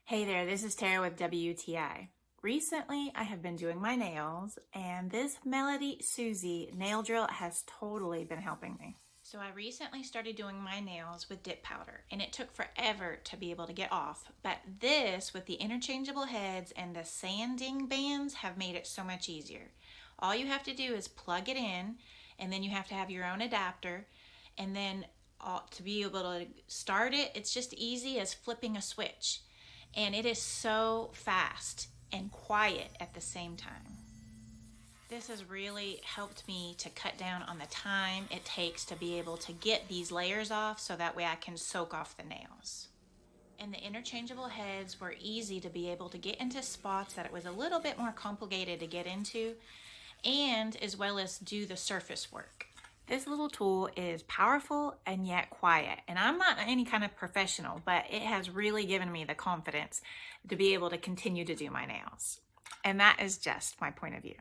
Hey there, this is Tara with WTI. Recently, I have been doing my nails, and this MelodySusie nail drill has totally been helping me. So I recently started doing my nails with dip powder, and it took forever to be able to get off. But this, with the interchangeable heads and the sanding bands, have made it so much easier. All you have to do is plug it in, and then you have to have your own adapter, and then to be able to start it, it's just easy as flipping a switch. And it is so fast and quiet at the same time. This has really helped me to cut down on the time it takes to be able to get these layers off, so that way I can soak off the nails. And the interchangeable heads were easy to be able to get into spots that it was a little bit more complicated to get into, and as well as do the surface work. This little tool is powerful and yet quiet, and I'm not any kind of professional, but it has really given me the confidence to be able to continue to do my nails. And that is just my point of view.